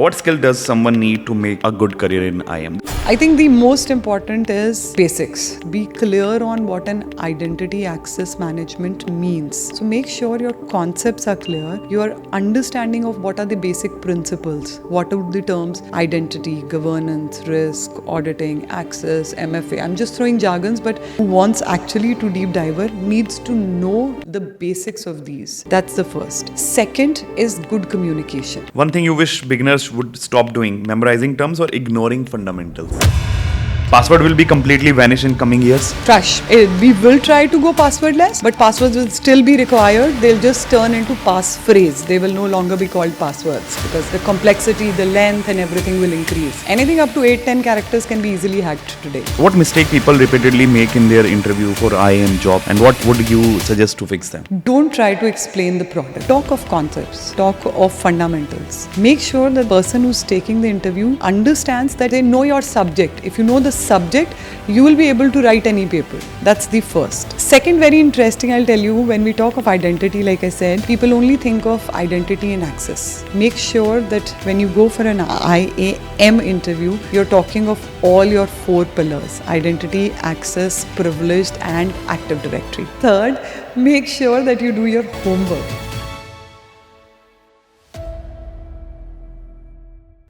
What skill does someone need to make a good career in IAM? I think the most important is basics. Be clear on what an identity access management means. So make sure your concepts are clear, your understanding of what are the basic principles, what are the terms identity, governance, risk, auditing, access, MFA. I'm just throwing jargons, but who wants actually to deep diver needs to know the basics of these. That's the first. Second is good communication. One thing you wish beginners would stop doing, memorizing terms or ignoring fundamentals. Password will be completely vanish in coming years. Trash. We will try to go passwordless, but passwords will still be required. They'll just turn into passphrase. They will no longer be called passwords because the complexity, the length and everything will increase. Anything up to 8-10 characters can be easily hacked today. What mistake people repeatedly make in their interview for IAM job, and what would you suggest to fix them? Don't try to explain the product. Talk of concepts. Talk of fundamentals. Make sure the person who's taking the interview understands that they know your subject. If you know the subject, you will be able to write any paper. That's the first. Second, very interesting, I'll tell you, when we talk of identity, like I said, people only think of identity and access. Make sure that when you go for an IAM interview, you're talking of all your 4 pillars: identity, access, privileged and active directory. Third, make sure that you do your homework.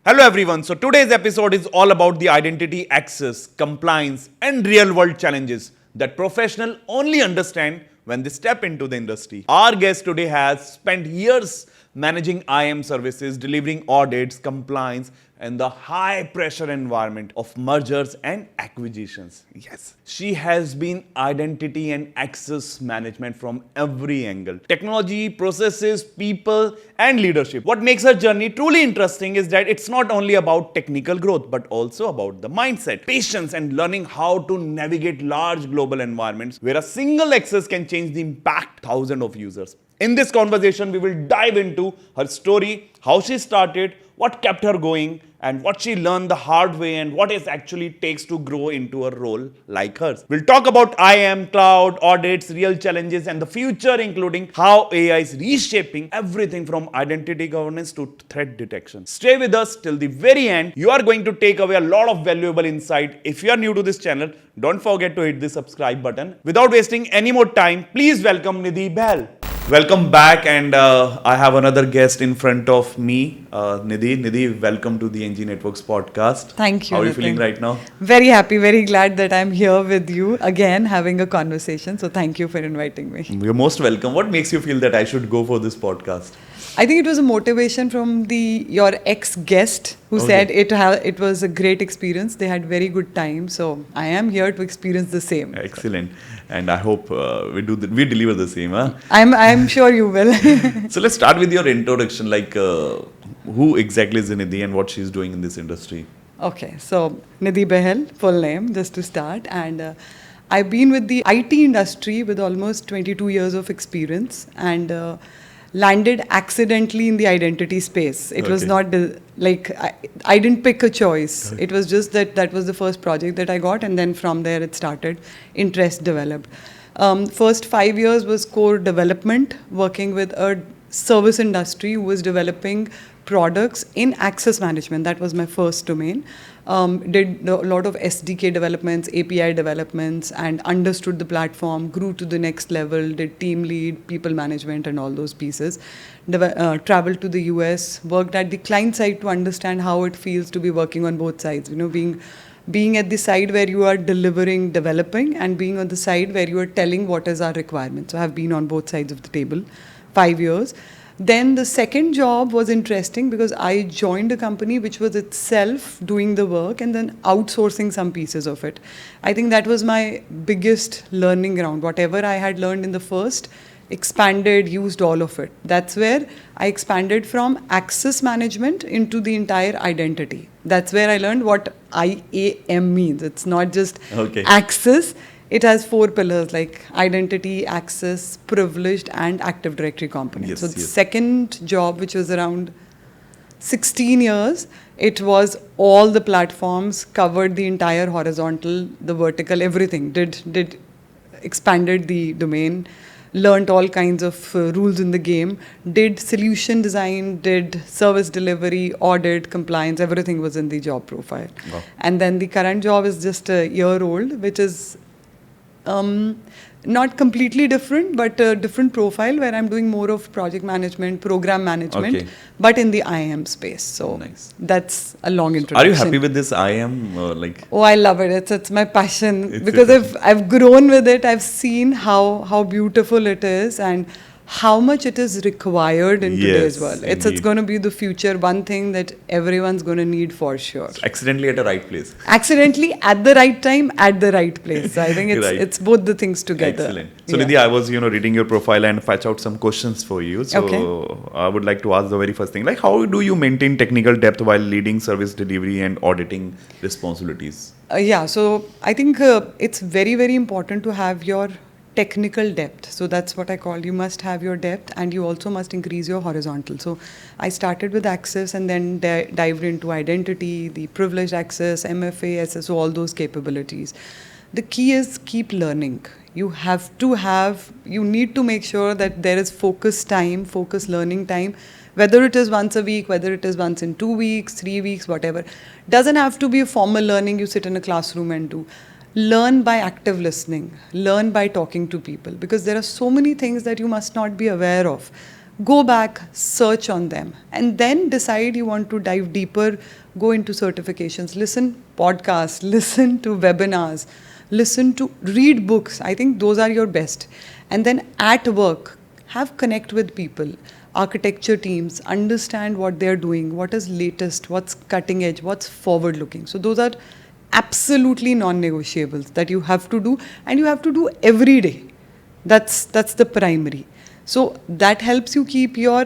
Hello everyone, so today's episode is all about the identity access, compliance and real world challenges that professionals only understand when they step into the industry. Our guest today has spent years managing IAM services, delivering audits, compliance and the high pressure environment of mergers and acquisitions. Yes, she has been identity and access management from every angle: technology, processes, people and leadership. What makes her journey truly interesting is that it's not only about technical growth but also about the mindset, patience and learning how to navigate large global environments where a single access can change the impact thousands of users. In this conversation, we will dive into her story, how she started, what kept her going, and what she learned the hard way, and what it actually takes to grow into a role like hers. We'll talk about IAM, cloud, audits, real challenges, and the future, including how AI is reshaping everything from identity governance to threat detection. Stay with us till the very end. You are going to take away a lot of valuable insight. If you are new to this channel, don't forget to hit the subscribe button. Without wasting any more time, please welcome Nidhi Bahal. Welcome back, and I have another guest in front of me, Nidhi. Nidhi, welcome to the NG Networks podcast. Thank you. How are you feeling right now? Very happy, very glad that I'm here with you again having a conversation. So thank you for inviting me. You're most welcome. What makes you feel that I should go for this podcast? I think it was a motivation from your ex-guest who said it was a great experience. They had very good time. So I am here to experience the same. Excellent. And I hope we deliver the same. Huh? I'm sure you will. So let's start with your introduction. Like who exactly is Nidhi and what she's doing in this industry? Okay. So Nidhi Bahal, full name, just to start. And I've been with the IT industry with almost 22 years of experience and landed accidentally in the identity space. It was not like I didn't pick a choice. It was just that was the first project that I got, and then from there it started. Interest developed. First 5 years was core development, working with a service industry who was developing products in access management. That was my first domain. Did a lot of SDK developments, API developments, and understood the platform, grew to the next level, did team lead, people management and all those pieces. Traveled to the US, worked at the client side to understand how it feels to be working on both sides. You know, being at the side where you are delivering, developing, and being on the side where you are telling what is our requirement. So I have been on both sides of the table, 5 years. Then the second job was interesting because I joined a company which was itself doing the work and then outsourcing some pieces of it. I think that was my biggest learning ground. Whatever I had learned in the first, expanded, used all of it. That's where I expanded from access management into the entire identity. That's where I learned what IAM means. It's not just access. It has 4 pillars like identity, access, privileged and active directory components. So the second job, which was around 16 years, it was all the platforms, covered the entire horizontal, the vertical, everything. Did expanded the domain, learnt all kinds of rules in the game, did solution design, did service delivery, audit, compliance, everything was in the job profile. Wow. And then the current job is just a year old, which is not completely different, but a different profile where I'm doing more of project management, program management, Okay. but in the IAM space. So Nice. that's a long Are introduction. you happy with this IAM? Like, Oh, I love it. It's my passion It's because your I've grown with it. I've seen how beautiful it is and how much it is required in today's Yes, world. It's indeed. going to be the future, one thing that everyone's going to need for sure. accidentally at the right place. Accidentally at the right time, at the right place. So I think it's Right. it's both the things together. Excellent. So Yeah. Nidhi, I was reading your profile and fetch out some questions for you. So Okay. I would like to ask the very first thing, like how do you maintain technical depth while leading service delivery and auditing responsibilities? Yeah, so I think it's very, very important to have your technical depth. So that's what I call, you must have your depth and you also must increase your horizontal. So I started with access and then dived into identity, the privileged access, MFA, SSO, all those capabilities. The key is keep learning. You need to make sure that there is focused time, focused learning time, whether it is once a week, whether it is once in 2 weeks, 3 weeks, whatever. Doesn't have to be a formal learning you sit in a classroom and do. Learn by active listening, learn by talking to people, because there are so many things that you must not be aware of. Go back, search on them, and then decide you want to dive deeper, go into certifications, listen podcasts, listen to webinars, read books. I think those are your best. And then at work, have connect with people, architecture teams, understand what they're doing, what is latest, what's cutting edge, what's forward looking. So those are absolutely non-negotiables that you have to do, and you have to do every day. That's the primary. So that helps you keep your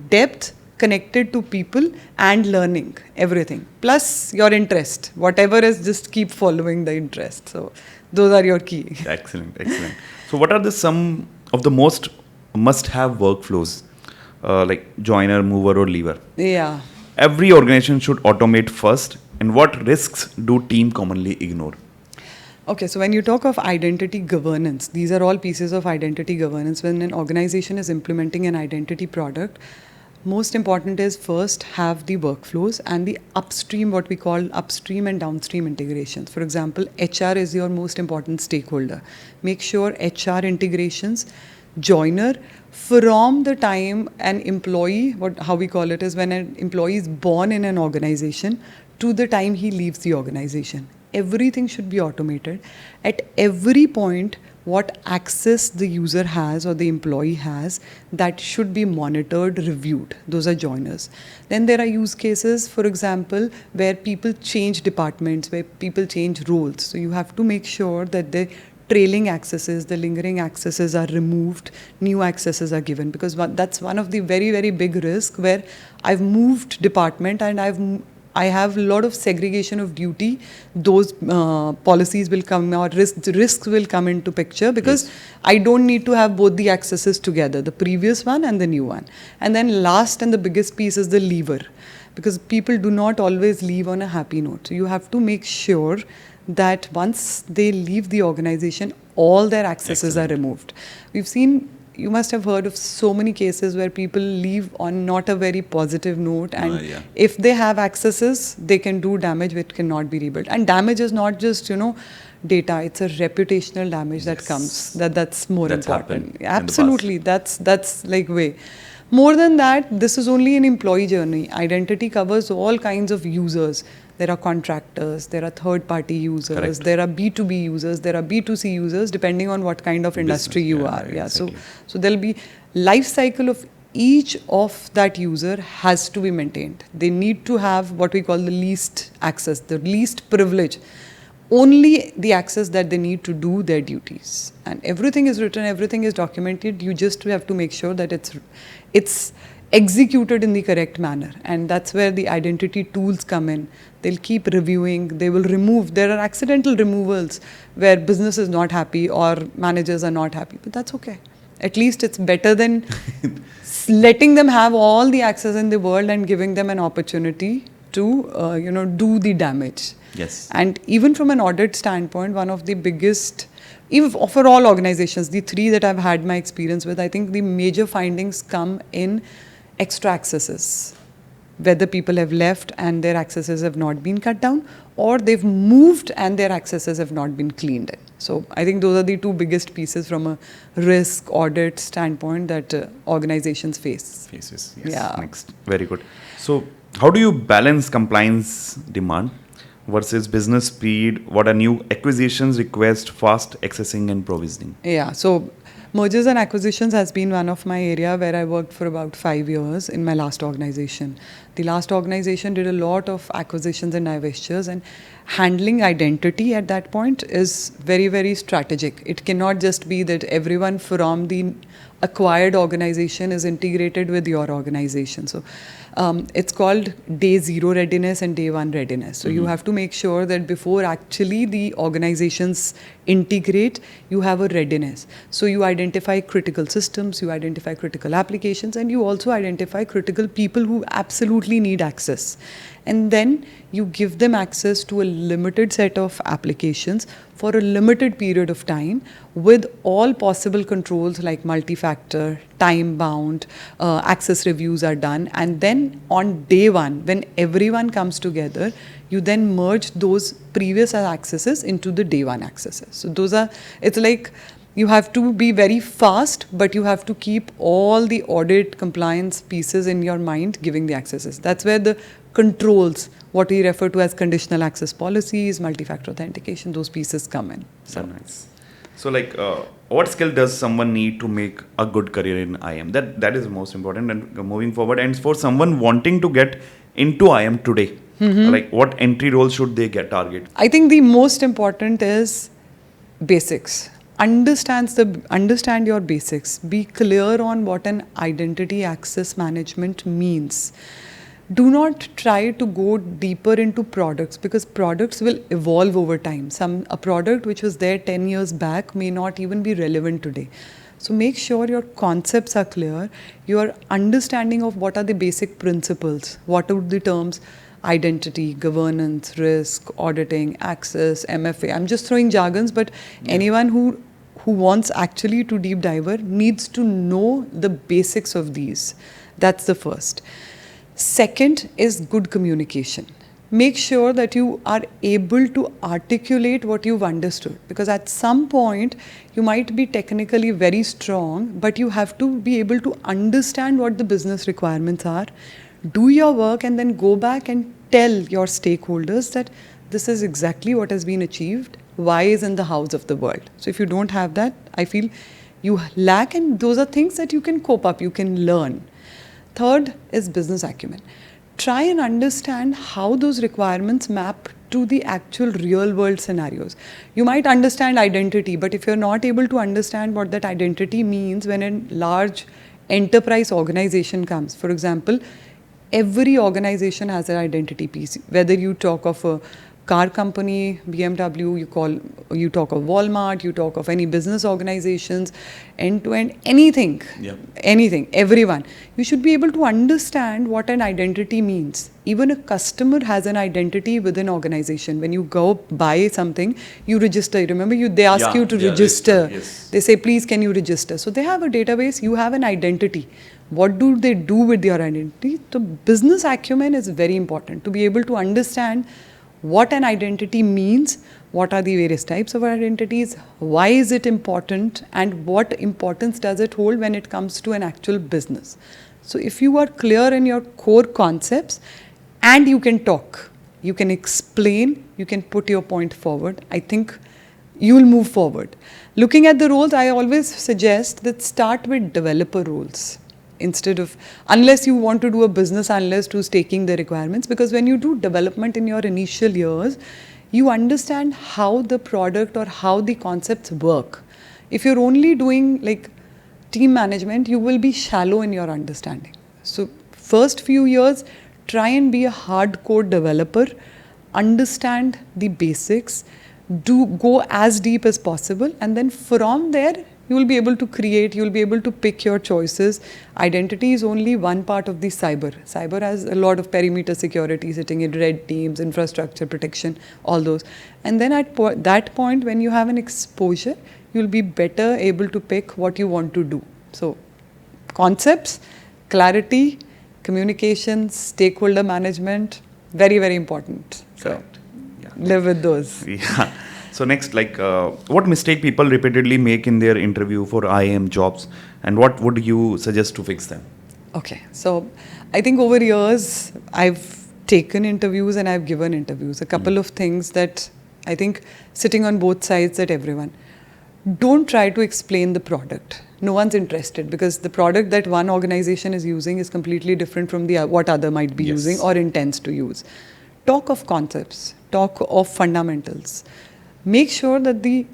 depth connected to people and learning everything. Plus your interest. Whatever is, just keep following the interest. So those are your key. Excellent, excellent. So what are the some of the most must-have workflows, like joiner, mover, or lever? Yeah. Every organization should automate first, and what risks do team commonly ignore? Okay, so when you talk of identity governance, these are all pieces of identity governance. When an organization is implementing an identity product, most important is first have the workflows and the upstream, what we call upstream and downstream integrations. For example, HR is your most important stakeholder. Make sure HR integrations, joiner, from the time an employee, how we call it is when an employee is born in an organization to the time he leaves the organization. Everything should be automated. At every point, what access the user has or the employee has, that should be monitored, reviewed. Those are joiners. Then there are use cases, for example, where people change departments, where people change roles. So you have to make sure that the trailing accesses, the lingering accesses are removed, new accesses are given, because that's one of the very, very big risks where I've moved department and I have a lot of segregation of duty. Those policies will come, or risks will come into picture, because Yes. I don't need to have both the accesses together, the previous one and the new one. And then last and the biggest piece is the lever, because people do not always leave on a happy note. So you have to make sure that once they leave the organization, all their accesses are removed. We've seen, you must have heard of so many cases where people leave on not a very positive note, and Yeah. if they have accesses, they can do damage which cannot be rebuilt. And damage is not just, data, it's a reputational damage that comes. That's more That's important. happened in the past. Absolutely. That's like way. More than that, this is only an employee journey. Identity covers all kinds of users. There are contractors, there are third-party users, Correct. there are B2B users, there are B2C users, depending on what kind of industry you yeah, are. Yeah. exactly. So there'll be life cycle of each of that user has to be maintained. They need to have what we call the least access, the least privilege. Only the access that they need to do their duties. And everything is written, everything is documented. You just have to make sure that it's executed in the correct manner. And that's where the identity tools come in. They'll keep reviewing, they will remove. There are accidental removals where business is not happy or managers are not happy, but that's okay. At least it's better than letting them have all the access in the world and giving them an opportunity to, do the damage. Yes. And even from an audit standpoint, one of the biggest, even for all organizations, the three that I've had my experience with, I think the major findings come in extra accesses. Whether people have left and their accesses have not been cut down, or they've moved and their accesses have not been cleaned in. So I think those are the two biggest pieces from a risk audit standpoint that organizations face. Faces. Yes. Yeah. Next. Very good. So how do you balance compliance demand versus business speed? What are new acquisitions request fast accessing and provisioning? Yeah, so mergers and acquisitions has been one of my area where I worked for about 5 years in my last organization. The last organization did a lot of acquisitions and divestitures, and handling identity at that point is very, very strategic. It cannot just be that everyone from the acquired organization is integrated with your organization. So it's called day zero readiness and day one readiness. So you have to make sure that before actually the organizations integrate, you have a readiness. So you identify critical systems, you identify critical applications, and you also identify critical people who absolutely need access. And then you give them access to a limited set of applications for a limited period of time with all possible controls like multi-factor, time-bound, access reviews are done. And then on day one, when everyone comes together, you then merge those previous accesses into the day one accesses. So those are, it's like you have to be very fast, but you have to keep all the audit compliance pieces in your mind giving the accesses. That's where the controls, what we refer to as conditional access policies, multi-factor authentication, those pieces come in. So nice. So what skill does someone need to make a good career in IAM? That is most important. And moving forward, and for someone wanting to get into IAM today, what entry role should they target? I think the most important is basics. Understand your basics. Be clear on what an identity access management means. Do not try to go deeper into products because products will evolve over time. A product which was there 10 years back may not even be relevant today. So make sure your concepts are clear, your understanding of what are the basic principles, what are the terms, identity, governance, risk, auditing, access, MFA. I'm just throwing jargons, but anyone who wants actually to deep dive needs to know the basics of these. That's the first. Second is good communication. Make sure that you are able to articulate what you've understood, because at some point you might be technically very strong, but you have to be able to understand what the business requirements are, do your work, and then go back and tell your stakeholders that this is exactly what has been achieved, why is in the house of the world. So if you don't have that, I feel you lack, and those are things that you can cope up, you can learn. Third is business acumen. Try and understand how those requirements map to the actual real world scenarios. You might understand identity, but if you're not able to understand what that identity means when a large enterprise organization comes, for example, every organization has an identity piece. Whether you talk of a car company, BMW, you talk of Walmart, you talk of any business organizations, end-to-end, anything, everyone. You should be able to understand what an identity means. Even a customer has an identity within organization. When you go buy something, you register. Remember, they ask you to register. Yes. They say, please, can you register? So they have a database, you have an identity. What do they do with your identity? So business acumen is very important to be able to understand what an identity means, what are the various types of identities, why is it important, and what importance does it hold when it comes to an actual business. So if you are clear in your core concepts and you can talk, you can explain, you can put your point forward, I think you will move forward. Looking at the roles, I always suggest that start with developer roles. Instead of, unless you want to do a business analyst who's taking the requirements, because when you do development in your initial years, you understand how the product or how the concepts work. If you're only doing like team management, you will be shallow in your understanding. So first few years, try and be a hardcore developer, understand the basics, go as deep as possible, and then from there, you will be able to create, you will be able to pick your choices. Identity is only one part of the cyber. Cyber has a lot of perimeter security sitting in red teams, infrastructure protection, all those. And then at that point, when you have an exposure, you'll be better able to pick what you want to do. So concepts, clarity, communications, stakeholder management, very, very important. So Correct. Yeah. live with those. Yeah. So next, what mistake people repeatedly make in their interview for IAM jobs, and what would you suggest to fix them? Okay, so I think over years I've taken interviews and I've given interviews. A couple of things that I think sitting on both sides that everyone, don't try to explain the product. No one's interested because the product that one organization is using is completely different from what other might be Yes. using or intends to use. Talk of concepts, talk of fundamentals. Make sure that the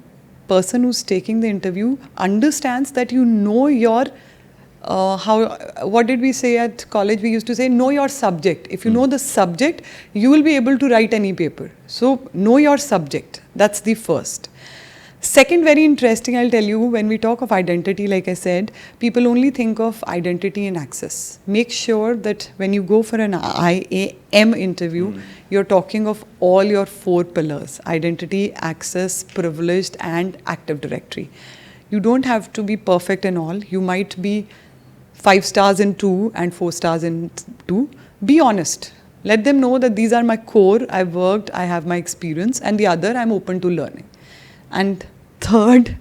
person who's taking the interview understands that you know your what did we say at college? We used to say, know your subject. If you know the subject, you will be able to write any paper. So, know your subject. That's the first. Second, very interesting, I'll tell you, when we talk of identity, like I said, people only think of identity and access. Make sure that when you go for an IAM interview, you're talking of all your 4 pillars: identity, access, privileged, and Active Directory. You don't have to be perfect in all. You might be 5 stars in 2 and 4 stars in 2. Be honest. Let them know that these are my core, I've worked, I have my experience, and the other, I'm open to learning. And third,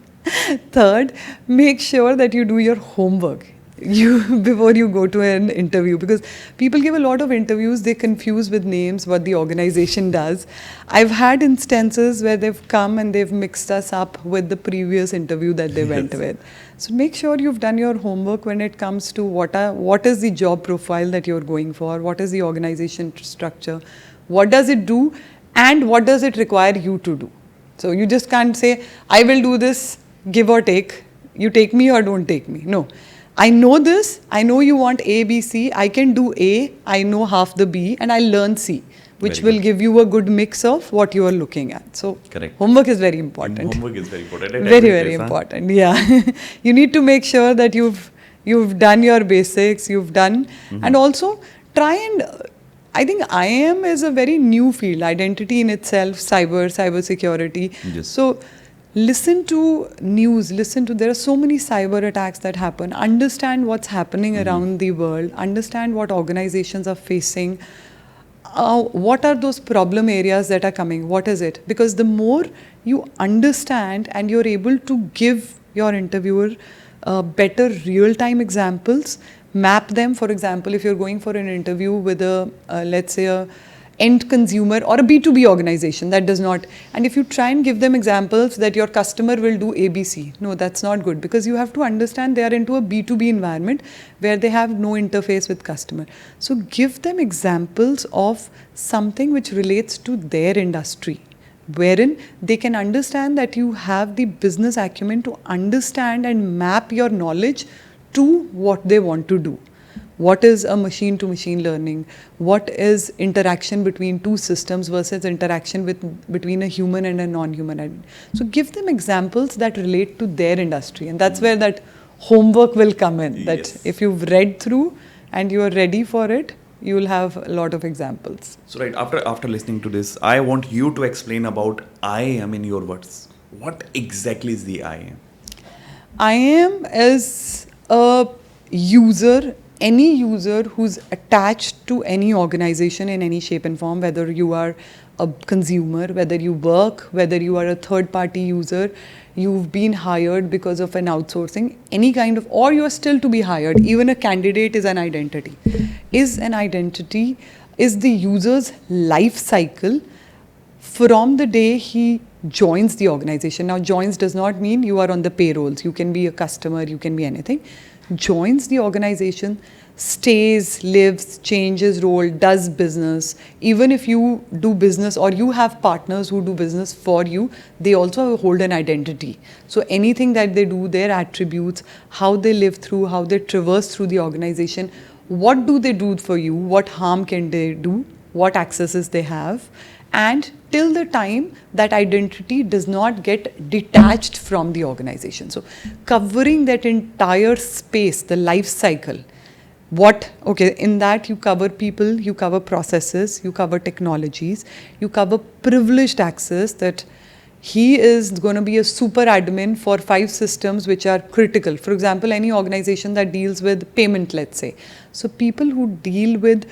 make sure that you do your homework before you go to an interview, because people give a lot of interviews, they confuse with names what the organization does. I've had instances where they've come and they've mixed us up with the previous interview that they went with. So make sure you've done your homework when it comes to what is the job profile that you're going for, what is the organization structure, what does it do, and what does it require you to do. So you just can't say, I will do this, give or take. You take me or don't take me. No. I know this. I know you want A, B, C. I can do A. I know half the B, and I'll learn C, which Very will give you a good mix of what you are looking at. So Correct. homework is very important. Homework is very important. Very, very important. Yeah. You need to make sure that you've done your basics, you've done, and also try and I think IAM is a very new field, identity in itself, cybersecurity. Yes. So listen to news, there are so many cyber attacks that happen. Understand what's happening around the world, understand what organizations are facing. What are those problem areas that are coming? What is it? Because the more you understand and you're able to give your interviewer better real-time examples, map them. For example, if you're going for an interview with let's say a end consumer or a B2B organization that does not, and if you try and give them examples that your customer will do ABC, no, that's not good, because you have to understand they are into a B2B environment where they have no interface with customer. So give them examples of something which relates to their industry, wherein they can understand that you have the business acumen to understand and map your knowledge to what they want to do. What is a machine to machine learning? What is interaction between two systems versus interaction between a human and a non-human? So give them examples that relate to their industry, and that's where that homework will come in. That Yes. if you've read through and you are ready for it, you will have a lot of examples. So right, after listening to this, I want you to explain about IAM in your words. What exactly is the IAM? IAM is a user, any user who's attached to any organization in any shape and form, whether you are a consumer, whether you work, whether you are a third-party user, you've been hired because of an outsourcing, any kind of, or you're still to be hired, even a candidate is an identity. Is an identity, is the user's life cycle from the day he joins the organization. Now, joins does not mean you are on the payrolls. You can be a customer, you can be anything. Joins the organization, stays, lives, changes role, does business. Even if you do business or you have partners who do business for you, they also hold an identity. So anything that they do, their attributes, how they live through, how they traverse through the organization, what do they do for you, what harm can they do, what accesses they have, and till the time that identity does not get detached from the organization. So covering that entire space, the life cycle. In that you cover people, you cover processes, you cover technologies, you cover privileged access, that he is going to be a super admin for 5 systems which are critical. For example, any organization that deals with payment, let's say. So people who deal with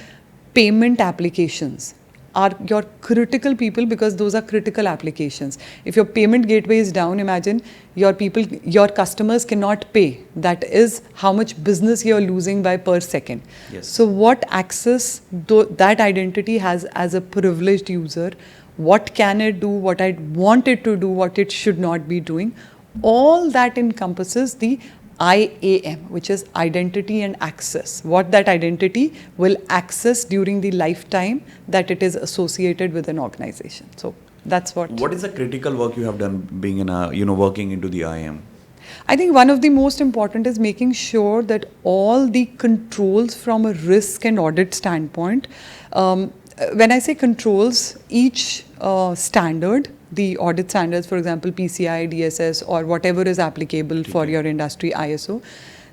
payment applications are your critical people, because those are critical applications. If your payment gateway is down, imagine your customers cannot pay. That is how much business you're losing by per second. Yes. So what access that identity has as a privileged user, what can it do, what I want it to do, what it should not be doing, all that encompasses the IAM, which is identity and access. What that identity will access during the lifetime that it is associated with an organization. So that's what. What is the critical work you have done being in a, working into the IAM? I think one of the most important is making sure that all the controls from a risk and audit standpoint, when I say controls, each standard, the audit standards, for example, PCI, DSS, or whatever is applicable for your industry, ISO,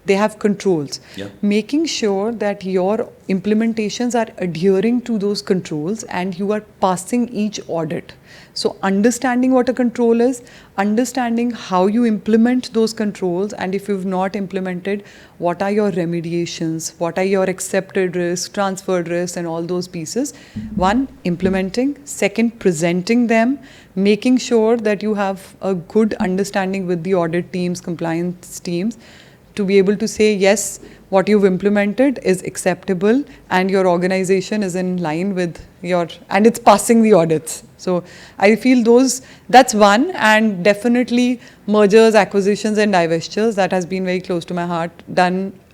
they have controls. Yeah. Making sure that your implementations are adhering to those controls and you are passing each audit. So understanding what a control is, understanding how you implement those controls, and if you've not implemented, what are your remediations, what are your accepted risks, transferred risks, and all those pieces. One, implementing. Second, presenting them, making sure that you have a good understanding with the audit teams, compliance teams, to be able to say, yes, what you've implemented is acceptable and your organization is in line with and it's passing the audits. So I feel that's one, and definitely mergers, acquisitions and divestitures, that has been very close to my heart,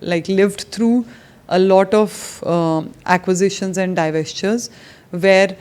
lived through a lot of acquisitions and divestitures where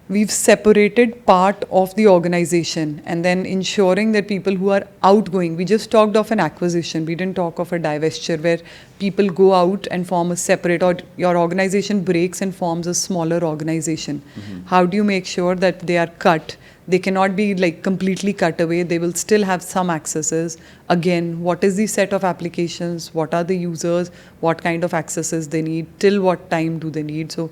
we've separated part of the organization and then ensuring that people who are outgoing, we just talked of an acquisition, we didn't talk of a divestiture where people go out and form a separate, or your organization breaks and forms a smaller organization. Mm-hmm. How do you make sure that they are cut? They cannot be completely cut away. They will still have some accesses. Again, what is the set of applications? What are the users? What kind of accesses they need? Till what time do they need? So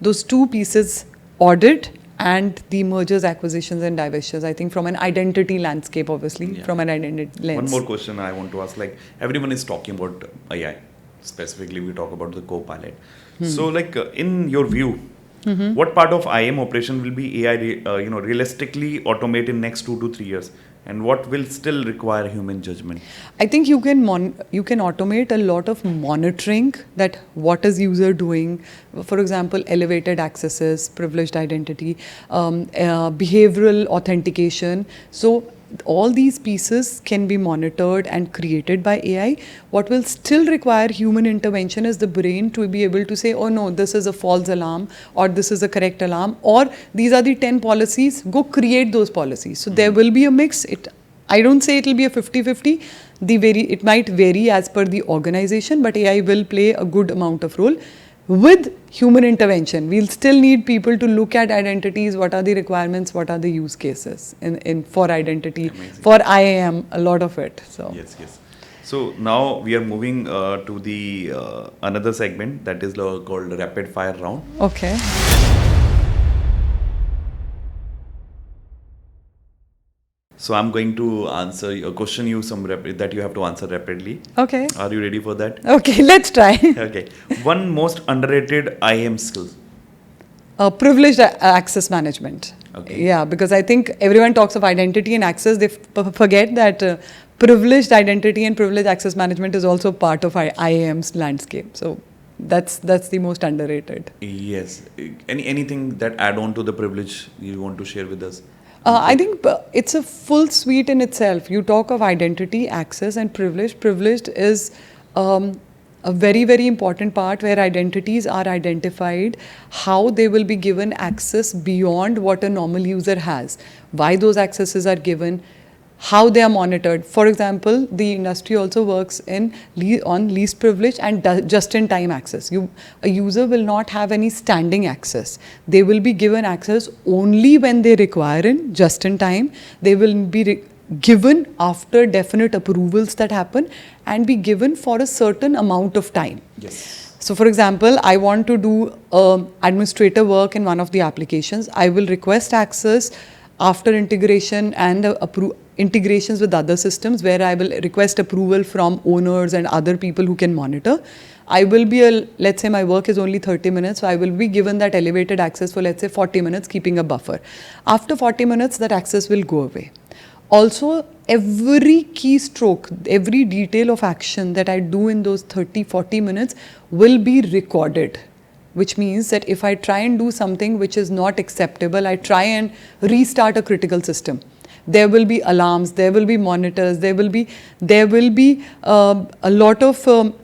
those two pieces, audit and the mergers, acquisitions and divestitures, I think from an identity landscape, obviously, from an identity lens. One more question I want to ask, everyone is talking about AI, specifically we talk about the co-pilot. So in your view, what part of IAM operation will be AI, realistically automate in next 2 to 3 years? And what will still require human judgment? I think you can automate a lot of monitoring, that what is user doing. For example, elevated accesses, privileged identity, behavioral authentication. So all these pieces can be monitored and created by AI. What will still require human intervention is the brain to be able to say, oh no, this is a false alarm, or this is a correct alarm, or these are the 10 policies, go create those policies. So there will be a mix. I don't say it will be a 50-50. It might vary as per the organization, but AI will play a good amount of role. With human intervention, we'll still need people to look at identities, what are the requirements, what are the use cases for identity, Amazing. For IAM, a lot of it. So Yes. So now we are moving to the another segment that is called rapid fire round. Okay. So I'm going to answer your question that you have to answer rapidly. Okay. Are you ready for that? Okay, let's try. Okay. One most underrated IAM skill. Privileged access management. Okay. Yeah, because I think everyone talks of identity and access. They forget that privileged identity and privileged access management is also part of IAM's landscape. So that's the most underrated. Yes. Anything that add on to the privilege you want to share with us? I think it's a full suite in itself. You talk of identity, access and privilege. Privileged is a very, very important part where identities are identified, how they will be given access beyond what a normal user has, why those accesses are given, how they are monitored. For example, the industry also works on least privilege and just-in-time access. A user will not have any standing access. They will be given access only when they require it, just in time. They will be given after definite approvals that happen and be given for a certain amount of time. Yes. So for example, I want to do administrator work in one of the applications. I will request access after integration and integrations with other systems, where I will request approval from owners and other people who can monitor. I will be, let's say my work is only 30 minutes, so I will be given that elevated access for, let's say, 40 minutes, keeping a buffer. After 40 minutes, that access will go away. Also, every keystroke, every detail of action that I do in those 30-40 minutes will be recorded, which means that if I try and do something which is not acceptable, I try and restart a critical system, there will be alarms, there will be monitors, there will be a lot of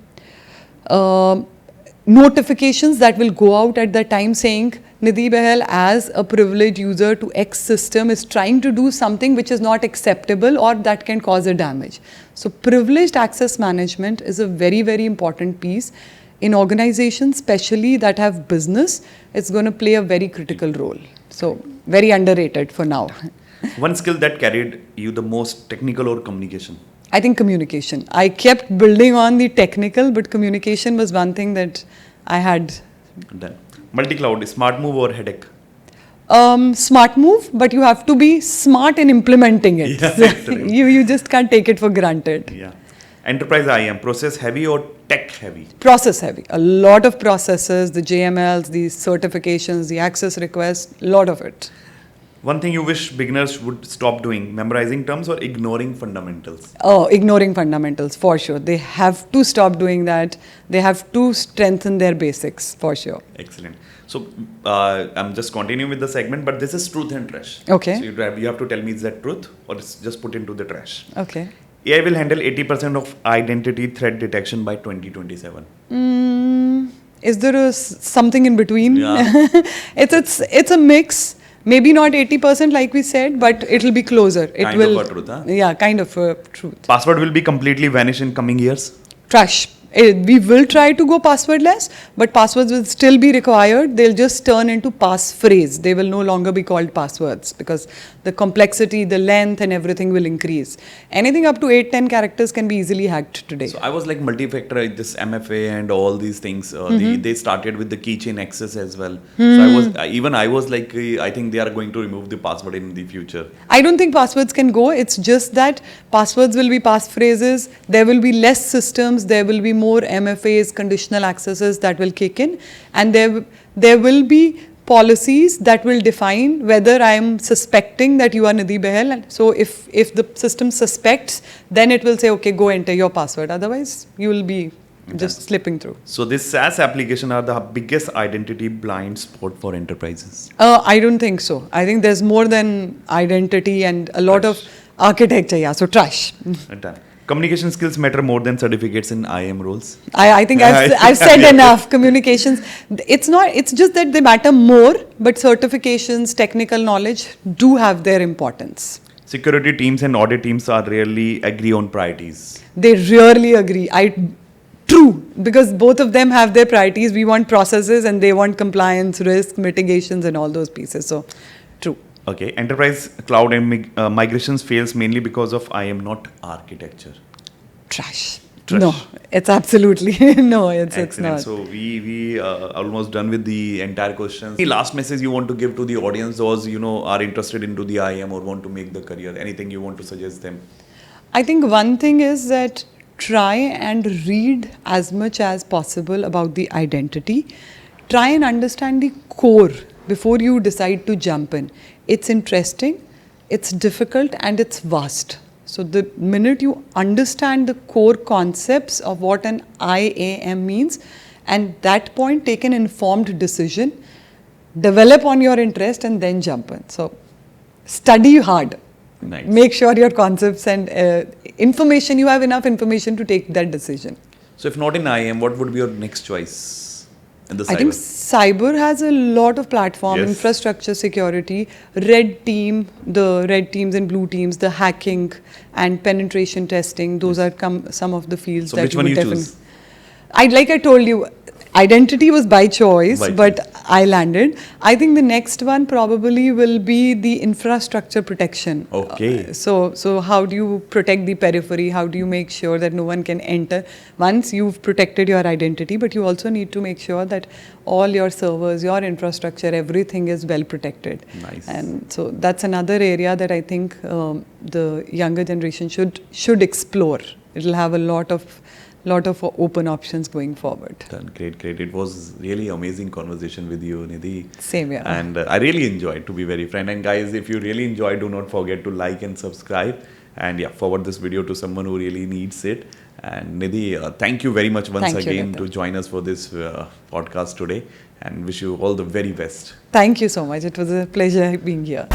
notifications that will go out at that time saying, Nidhi Bahel, as a privileged user to X system, is trying to do something which is not acceptable or that can cause a damage. So privileged access management is a very, very important piece. In organizations, especially that have business, it's going to play a very critical role. So very underrated for now. One skill that carried you the most, technical or communication? I think communication. I kept building on the technical, but communication was one thing that I had. Done. Multi-cloud, smart move or headache? Smart move, but you have to be smart in implementing it. Yeah, you just can't take it for granted. Yeah. Enterprise IAM, process heavy or tech heavy? Process heavy. A lot of processes, the JMLs, the certifications, the access requests, a lot of it. One thing you wish beginners would stop doing, memorizing terms or ignoring fundamentals? Oh, ignoring fundamentals, for sure. They have to stop doing that. They have to strengthen their basics, for sure. Excellent. So, I'm just continuing with the segment, but this is truth and trash. Okay. So, you have to tell me, is that truth or it's just put into the trash? Okay. AI will handle 80% of identity threat detection by 2027. Is there something in between? Yeah. It's a mix. Maybe not 80% like we said, but it'll be closer. Kind of a truth, huh? Yeah, kind of a truth. Password will be completely vanish in coming years? Trash. We will try to go passwordless, but passwords will still be required. They'll just turn into passphrase. They will no longer be called passwords because the complexity, the length and everything will increase. Anything up to 8-10 characters can be easily hacked today. So I was like multi-factor, this MFA and all these things. They started with the keychain access as well. So I was like, I think they are going to remove the password in the future. I don't think passwords can go. It's just that passwords will be passphrases. There will be less systems. There will be more MFAs, conditional accesses that will kick in, and there will be policies that will define whether I am suspecting that you are Nidhi Bahel. And so if the system suspects, then it will say, okay, go enter your password. Otherwise, you will be just slipping through. So this SaaS application are the biggest identity blind spot for enterprises? I don't think so. I think there's more than identity and a lot of architecture. Yeah, so trash. Done. Communication skills matter more than certificates in IAM roles? I think I've said enough. Communications, it's just that they matter more, but certifications, technical knowledge do have their importance. Security teams and audit teams are rarely agree on priorities. They rarely agree. True, because both of them have their priorities. We want processes and they want compliance, risk, mitigations and all those pieces. So, true. Okay, enterprise cloud and migrations fails mainly because of IAM, not architecture. Trash. No, it's absolutely no. It's not. So we almost done with the entire questions. The last message you want to give to the audience, those are interested into the IAM or want to make the career. Anything you want to suggest them? I think one thing is that try and read as much as possible about the identity. Try and understand the core before you decide to jump in. It's interesting, it's difficult, and it's vast. So the minute you understand the core concepts of what an IAM means, and that point take an informed decision, develop on your interest and then jump in. So study hard. Nice. Make sure your concepts and information, you have enough information to take that decision. So if not in IAM, what would be your next choice? in the I think cyber? cyber has a lot of platform, Yes. infrastructure security, red team, the red teams and blue teams, the hacking and penetration testing. Those are some of the fields So that which you one would you definitely. choose? Like I told you, identity was by choice, By but choice. I landed. I think the next one probably will be the infrastructure protection. Okay. So how do you protect the periphery? How do you make sure that no one can enter? Once you've protected your identity, but you also need to make sure that all your servers, your infrastructure, everything is well protected. Nice. And so that's another area that I think the younger generation should explore. It'll have a lot of open options going forward. Done. Great. It was really amazing conversation with you, Nidhi. Same here. And I really enjoyed, to be very frank. And guys, if you really enjoyed, do not forget to like and subscribe. And yeah, forward this video to someone who really needs it. And Nidhi, thank you very much once Thank you, again Nitin. to join us for this podcast today. And wish you all the very best. Thank you so much. It was a pleasure being here.